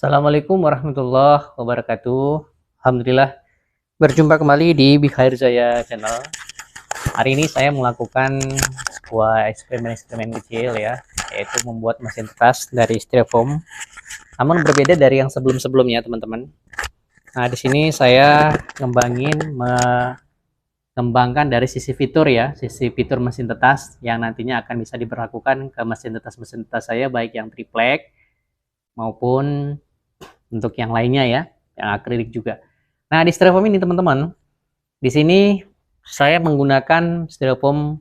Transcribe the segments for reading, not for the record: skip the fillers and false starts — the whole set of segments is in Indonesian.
Assalamualaikum warahmatullahi wabarakatuh. Alhamdulillah berjumpa kembali di Bikhair Jaya Channel. Hari ini saya melakukan sebuah eksperimen kecil ya, yaitu membuat mesin tas dari styrofoam. Namun berbeda dari yang sebelum-sebelumnya, teman-teman. Nah, di sini saya mengembangkan dari sisi fitur ya, sisi fitur mesin tetas yang nantinya akan bisa diberlakukan ke mesin tetas saya, baik yang triplek maupun untuk yang lainnya ya, yang akrilik juga. Nah, di styrofoam ini teman-teman, di sini saya menggunakan styrofoam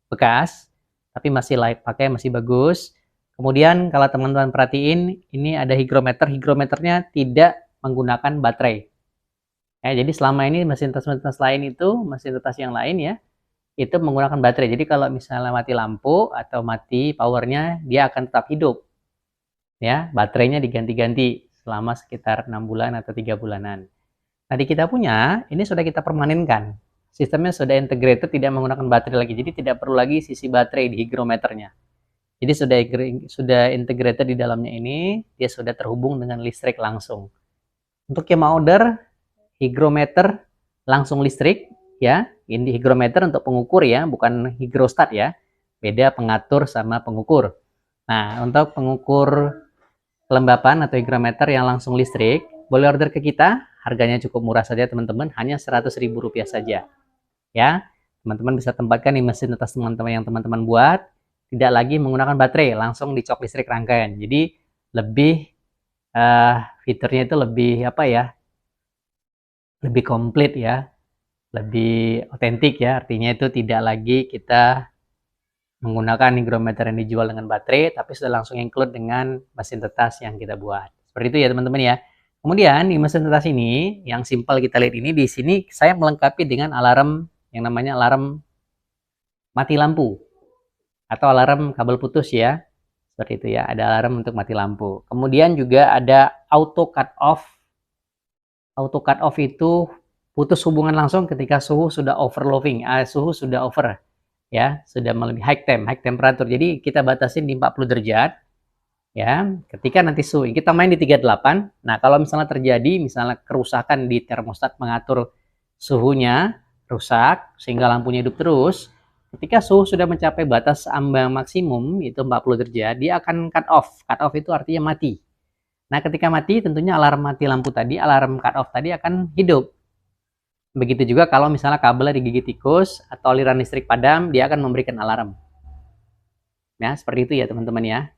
bekas, tapi masih layak pakai, masih bagus. Kemudian kalau teman-teman perhatiin, ini ada hygrometer. Hygrometernya tidak menggunakan baterai. Ya, jadi selama ini mesin tas lain itu, mesin tas yang lain ya, itu menggunakan baterai. Jadi kalau misalnya mati lampu atau mati powernya, dia akan tetap hidup. Ya, baterainya diganti-ganti selama sekitar 6 bulan atau 3 bulanan. Nah, di kita punya, ini sudah kita permanenkan. Sistemnya sudah integrated, tidak menggunakan baterai lagi. Jadi tidak perlu lagi sisi baterai di hygrometernya. Jadi sudah integrated di dalamnya ini, dia sudah terhubung dengan listrik langsung. Untuk yang mau order hygrometer langsung listrik, ya, ini hygrometer untuk pengukur ya, bukan hygrostat ya. Beda pengatur sama pengukur. Nah, untuk pengukur kelembapan atau hygrometer yang langsung listrik, boleh order ke kita. Harganya cukup murah saja teman-teman, hanya Rp100.000 saja. Ya, teman-teman bisa tempatkan di mesin atas teman-teman yang teman-teman buat, tidak lagi menggunakan baterai, langsung dicok listrik rangkaian. Jadi lebih fiturnya itu lebih apa ya? Lebih komplit ya, lebih otentik ya. Artinya itu tidak lagi kita menggunakan hygrometer yang dijual dengan baterai, tapi sudah langsung include dengan mesin tetas yang kita buat. Seperti itu ya teman-teman ya. Kemudian di mesin tetas ini, yang simpel kita lihat ini, di sini saya melengkapi dengan alarm yang namanya alarm mati lampu atau alarm kabel putus ya. Seperti itu ya, ada alarm untuk mati lampu. Kemudian juga ada auto cut off. Auto cut off itu putus hubungan langsung ketika suhu sudah overloading, suhu sudah over ya, sudah melebihi high temperatur. Jadi kita batasin di 40 derajat ya. Ketika nanti suhu kita main di 38. Nah, kalau misalnya terjadi misalnya kerusakan di termostat mengatur suhunya rusak sehingga lampunya hidup terus, ketika suhu sudah mencapai batas ambang maksimum itu 40 derajat, dia akan cut off. Cut off itu artinya mati. Nah, ketika mati tentunya alarm mati lampu tadi, alarm cut off tadi akan hidup. Begitu juga kalau misalnya kabelnya digigit tikus atau aliran listrik padam, dia akan memberikan alarm. Ya, seperti itu ya teman-teman ya.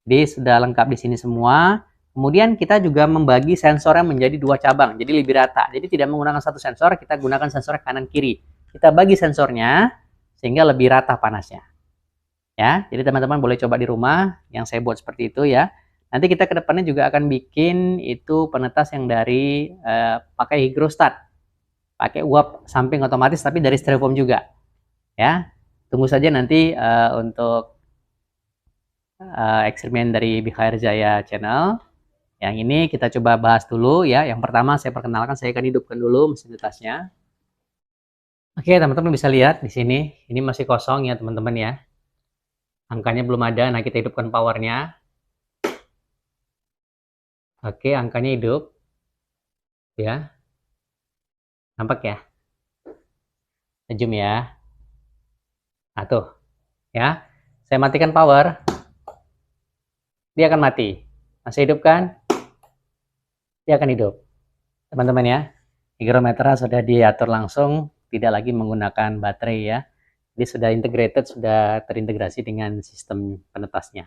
Jadi sudah lengkap di sini semua. Kemudian kita juga membagi sensornya menjadi 2 cabang, jadi lebih rata. Jadi tidak menggunakan satu sensor, kita gunakan sensor kanan kiri. Kita bagi sensornya sehingga lebih rata panasnya. Ya, jadi teman-teman boleh coba di rumah yang saya buat seperti itu ya. Nanti kita ke depannya juga akan bikin itu penetas yang dari pakai hygrostat. Pakai uap samping otomatis tapi dari styrofoam juga. Ya. Tunggu saja nanti untuk eksperimen dari Bikhair Jaya Channel. Yang ini kita coba bahas dulu ya. Yang pertama saya perkenalkan, saya akan hidupkan dulu mesin tasnya. Oke, teman-teman bisa lihat di sini. Ini masih kosong ya teman-teman ya. Angkanya belum ada. Nah, kita hidupkan powernya. Oke, angkanya hidup. Ya. Nampak ya? Zoom ya. Nah, tuh. Ya. Saya matikan power. Dia akan mati. Nah, saya hidupkan. Dia akan hidup. Teman-teman ya. Hygrometer sudah diatur langsung, tidak lagi menggunakan baterai ya. Jadi sudah integrated, sudah terintegrasi dengan sistem penetasnya.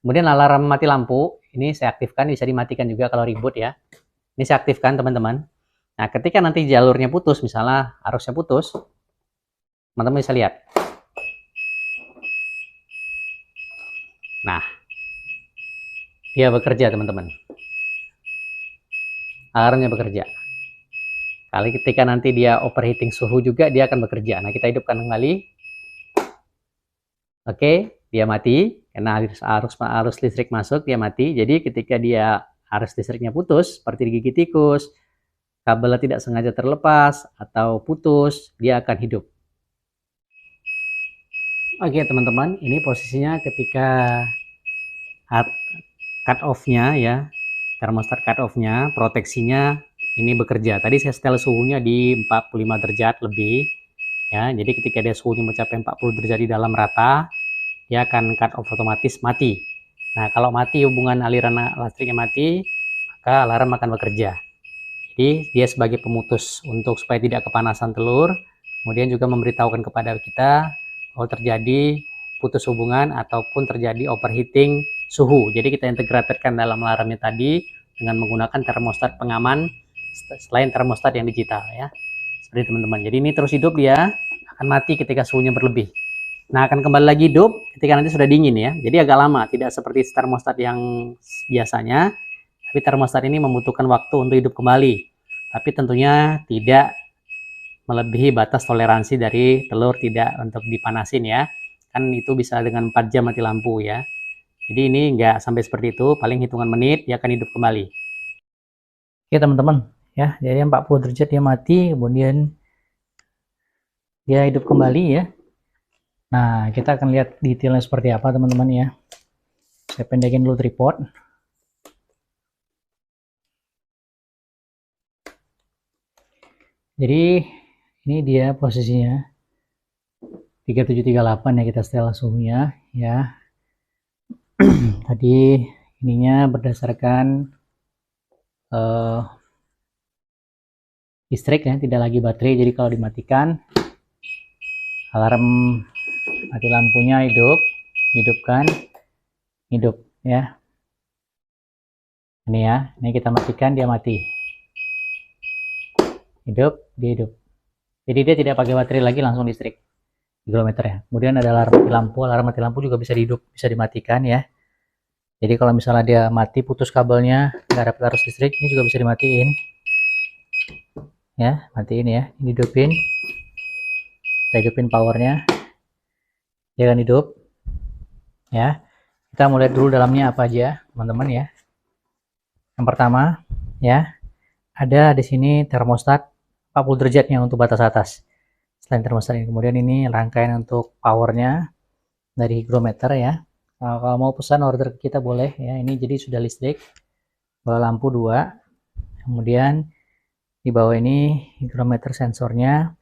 Kemudian alarm mati lampu, ini saya aktifkan, bisa dimatikan juga kalau ribut ya. Ini saya aktifkan teman-teman. Nah, ketika nanti jalurnya putus, misalnya arusnya putus, teman-teman bisa lihat. Nah, dia bekerja teman-teman. Alarmnya bekerja. Kali ketika nanti dia overheating suhu juga, dia akan bekerja. Nah, kita hidupkan kembali. Oke, dia mati. Karena arus listrik masuk, dia mati. Jadi ketika dia arus listriknya putus, seperti digigit tikus, kabelnya tidak sengaja terlepas, atau putus, dia akan hidup. Oke teman-teman, ini posisinya ketika cut off-nya ya. termostat cut off-nya, proteksinya ini bekerja. Tadi saya setel suhunya di 45 derajat lebih ya. Jadi ketika dia suhunya mencapai 40 derajat di dalam rata, dia akan cut off otomatis mati. Nah, kalau mati hubungan aliran listriknya mati, maka alarm akan bekerja. Jadi dia sebagai pemutus untuk supaya tidak kepanasan telur, kemudian juga memberitahukan kepada kita kalau terjadi putus hubungan ataupun terjadi overheating suhu. Jadi kita integrasikan dalam alarmnya tadi dengan menggunakan termostat pengaman selain termostat yang digital ya. Seperti teman-teman. Jadi ini terus hidup, dia akan mati ketika suhunya berlebih. Nah, akan kembali lagi hidup ketika nanti sudah dingin ya. Jadi agak lama, tidak seperti termostat yang biasanya. Tapi termostat ini membutuhkan waktu untuk hidup kembali. Tapi tentunya tidak melebihi batas toleransi dari telur tidak untuk dipanasin ya. Kan itu bisa dengan 4 jam mati lampu ya. Jadi ini nggak sampai seperti itu, paling hitungan menit dia akan hidup kembali. Oke teman-teman ya, jadi 40 derajat dia mati, kemudian dia hidup kembali ya. Nah, kita akan lihat detailnya seperti apa teman-teman ya. Saya pendekin dulu tripod. Jadi ini dia posisinya 3738 ya, kita setel suhunya ya. Tadi ininya berdasarkan listrik ya, tidak lagi baterai. Jadi kalau dimatikan, alarm mati lampunya hidup, hidupkan, hidup ya. Ini ya, ini kita matikan, dia mati. Hidup, dia hidup. Jadi dia tidak pakai baterai lagi, langsung listrik hygrometer ya. Kemudian ada alarm mati lampu juga bisa dihidup, bisa dimatikan ya. Jadi kalau misalnya dia mati, putus kabelnya, nggak dapat arus listrik, ini juga bisa dimatiin ya, matiin ya, ini hidupin, kita hidupin powernya, dia akan hidup ya. Kita mulai dulu dalamnya apa aja teman-teman ya. Yang pertama ya, ada di sini termostat 40 derajatnya untuk batas atas. Selain termostat ini, kemudian ini rangkaian untuk powernya dari hygrometer ya. Nah, kalau mau pesan order kita boleh ya. Ini jadi sudah listrik, bola lampu 2, kemudian di bawah ini hygrometer sensornya.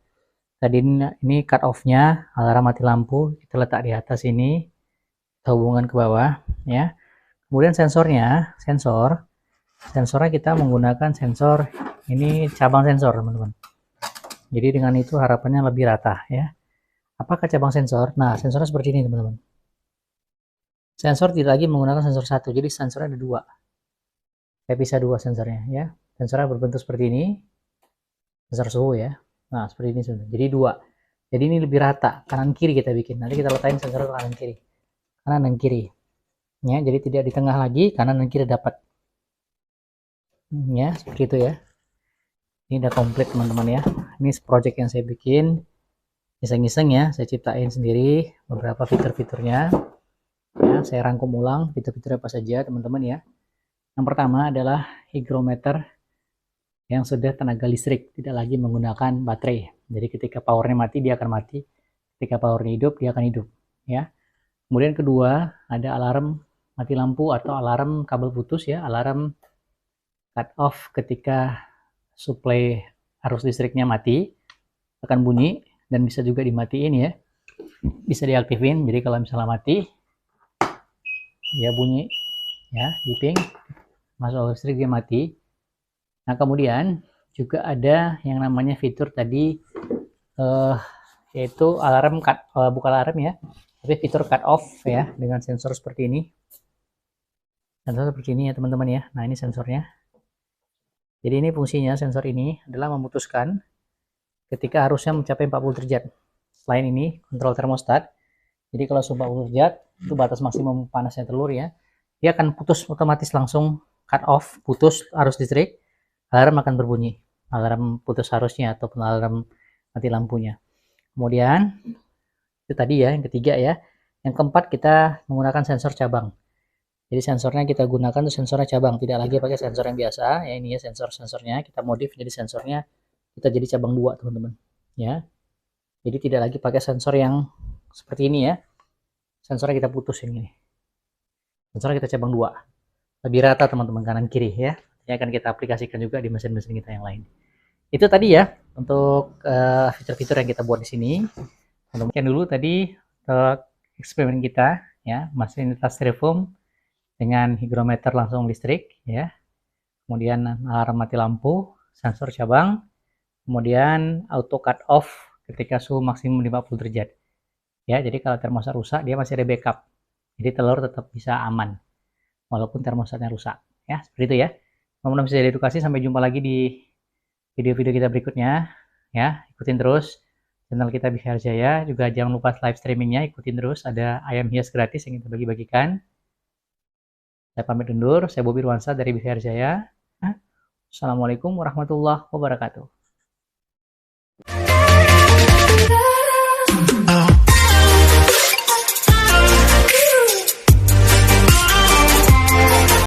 Tadi ini cut off-nya, alarm mati lampu kita letak di atas ini, kita hubungkan ke bawah ya. Kemudian sensornya kita menggunakan sensor ini, cabang sensor teman-teman. Jadi dengan itu harapannya lebih rata ya. Apakah cabang sensor? Nah, sensornya seperti ini teman-teman. Sensor tidak lagi menggunakan sensor satu, jadi sensornya ada 2. Saya pisah 2 sensornya ya. Sensornya berbentuk seperti ini, sensor suhu ya. Nah, seperti ini sudah. Jadi 2. Jadi ini lebih rata, kanan kiri kita bikin. Nanti kita letakin sensor ke kanan kiri. Kanan dan kiri. Ya, jadi tidak di tengah lagi, kanan dan kiri dapat. Ya, seperti itu ya. Ini udah komplit teman-teman ya. Ini project yang saya bikin iseng-iseng ya, saya ciptain sendiri beberapa fitur-fiturnya ya. Saya rangkum ulang fitur-fiturnya apa saja teman-teman ya. Yang pertama adalah hygrometer yang sudah tenaga listrik, tidak lagi menggunakan baterai. Jadi ketika powernya mati dia akan mati, ketika powernya hidup dia akan hidup ya. Kemudian kedua ada alarm mati lampu atau alarm kabel putus ya, alarm cut off ketika suplai arus listriknya mati akan bunyi, dan bisa juga dimatiin ya, bisa diaktifin. Jadi kalau misalnya mati dia bunyi ya, beeping, masuk listrik dia mati. Nah kemudian juga ada yang namanya fitur tadi yaitu alarm bukan alarm ya, tapi fitur cut off ya, dengan sensor seperti ini. Sensor seperti ini ya teman-teman ya. Nah ini sensornya. Jadi ini fungsinya, sensor ini adalah memutuskan ketika arusnya mencapai 40 derajat. Selain ini, kontrol termostat. Jadi kalau suhu 40 derajat, itu batas maksimum panasnya telur ya. Dia akan putus otomatis, langsung cut off, putus arus listrik. Alarm akan berbunyi. Alarm putus arusnya ataupun alarm mati lampunya. Kemudian, itu tadi ya, yang ketiga ya. Yang keempat, kita menggunakan sensor cabang. Jadi sensornya kita gunakan tuh sensornya cabang, tidak lagi pakai sensor yang biasa ya. Ini ya sensornya kita modif jadi sensornya kita jadi cabang 2 teman-teman ya. Jadi tidak lagi pakai sensor yang seperti ini ya, sensornya kita putus ini, sensornya kita cabang 2. lebih rata teman-teman, kanan kiri ya. Ini akan kita aplikasikan juga di mesin-mesin kita yang lain. Itu tadi ya untuk fitur-fitur yang kita buat di sini. Mungkin dulu tadi eksperimen kita ya, mesin tas styrofoam dengan hygrometer langsung listrik ya. Kemudian alarm mati lampu, sensor cabang, kemudian auto cut off ketika suhu maksimum 50 derajat. Ya, jadi kalau termostat rusak dia masih ada backup. Jadi telur tetap bisa aman walaupun termostatnya rusak. Ya, seperti itu ya. Mudah-mudahan bisa jadi edukasi. Sampai jumpa lagi di video-video kita berikutnya. Ya, ikutin terus channel kita BHR Jaya. Juga jangan lupa live streamingnya, ikutin terus. Ada ayam hias gratis yang kita bagi-bagikan. Saya pamit undur. Saya Bobi Ruansa dari BHR Jaya. Assalamualaikum warahmatullahi wabarakatuh.